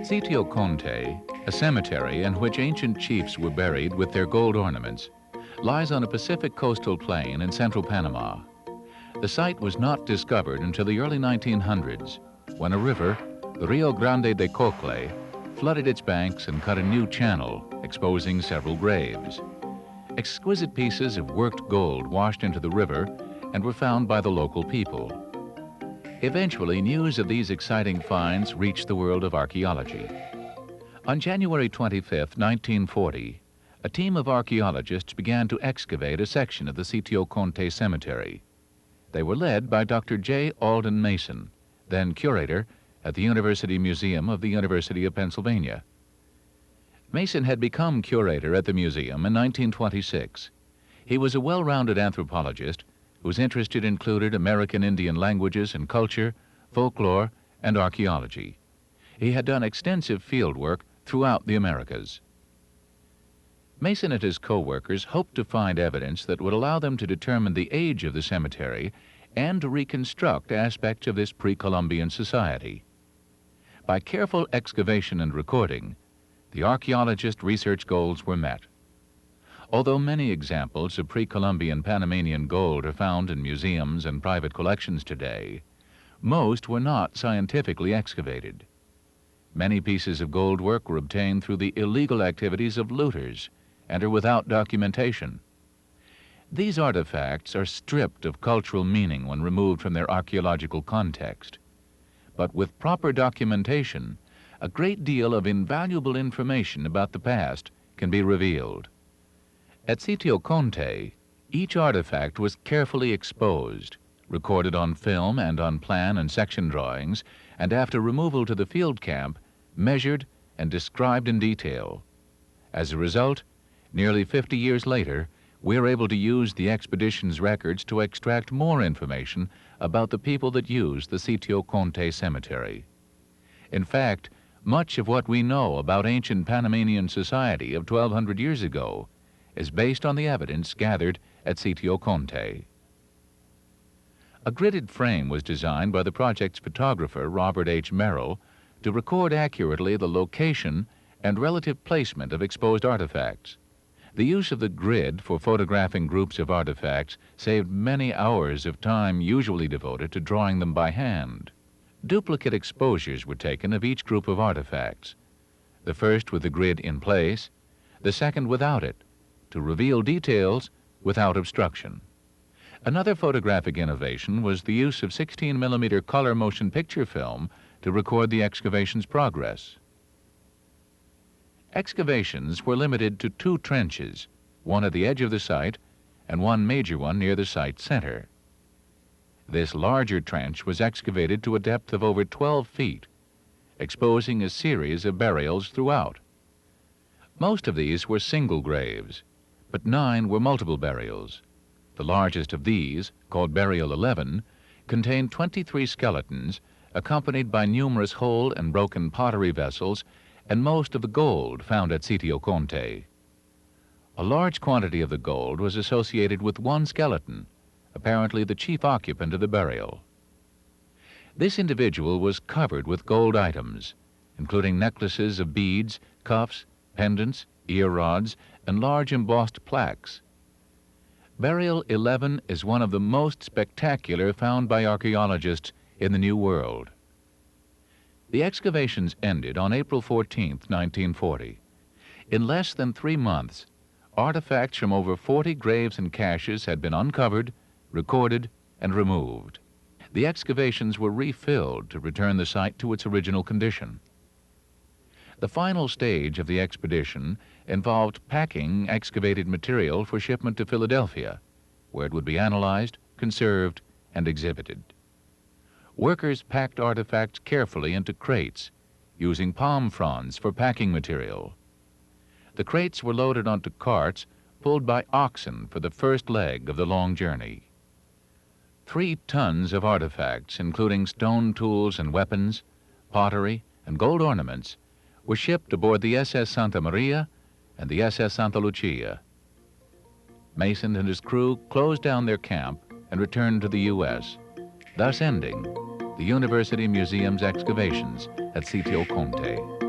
Sitio Conte, a cemetery in which ancient chiefs were buried with their gold ornaments, lies on a Pacific coastal plain in central Panama. The site was not discovered until the early 1900s, when a river, the Rio Grande de Cocle, flooded its banks and cut a new channel, exposing several graves. Exquisite pieces of worked gold washed into the river and were found by the local people. Eventually, news of these exciting finds reached the world of archaeology. On January 25, 1940, a team of archaeologists began to excavate a section of the Sitio Conte cemetery. They were led by Dr. J. Alden Mason, then curator at the University Museum of the University of Pennsylvania. Mason had become curator at the museum in 1926. He was a well-rounded anthropologist whose interests included American Indian languages and culture, folklore, and archaeology. He had done extensive field work throughout the Americas. Mason and his co-workers hoped to find evidence that would allow them to determine the age of the cemetery and to reconstruct aspects of this pre-Columbian society. By careful excavation and recording, the archaeologist research goals were met. Although many examples of pre-Columbian Panamanian gold are found in museums and private collections today, most were not scientifically excavated. Many pieces of gold work were obtained through the illegal activities of looters and are without documentation. These artifacts are stripped of cultural meaning when removed from their archaeological context. But with proper documentation, a great deal of invaluable information about the past can be revealed. At Sitio Conte, each artifact was carefully exposed, recorded on film and on plan and section drawings, and after removal to the field camp, measured and described in detail. As a result, nearly 50 years later, we are able to use the expedition's records to extract more information about the people that used the Sitio Conte cemetery. In fact, much of what we know about ancient Panamanian society of 1,200 years ago is based on the evidence gathered at Sitio Conte. A gridded frame was designed by the project's photographer, Robert H. Merrill, to record accurately the location and relative placement of exposed artifacts. The use of the grid for photographing groups of artifacts saved many hours of time usually devoted to drawing them by hand. Duplicate exposures were taken of each group of artifacts, the first with the grid in place, the second without it, to reveal details without obstruction. Another photographic innovation was the use of 16mm color motion picture film to record the excavation's progress. Excavations were limited to 2 trenches, one at the edge of the site and one major one near the site center. This larger trench was excavated to a depth of over 12 feet, exposing a series of burials throughout. Most of these were single graves, but 9 were multiple burials. The largest of these, called Burial 11, contained 23 skeletons accompanied by numerous whole and broken pottery vessels and most of the gold found at Sitio Conte. A large quantity of the gold was associated with one skeleton, apparently the chief occupant of the burial. This individual was covered with gold items, including necklaces of beads, cuffs, pendants, ear rods, and large embossed plaques. Burial 11 is one of the most spectacular found by archaeologists in the New World. The excavations ended on April 14, 1940. In less than 3 months, artifacts from over 40 graves and caches had been uncovered, recorded, and removed. The excavations were refilled to return the site to its original condition. The final stage of the expedition involved packing excavated material for shipment to Philadelphia, where it would be analyzed, conserved, and exhibited. Workers packed artifacts carefully into crates, using palm fronds for packing material. The crates were loaded onto carts pulled by oxen for the first leg of the long journey. 3 tons of artifacts, including stone tools and weapons, pottery, and gold ornaments, were shipped aboard the SS Santa Maria and the SS Santa Lucia. Mason and his crew closed down their camp and returned to the U.S., thus ending the University Museum's excavations at Sitio Conte.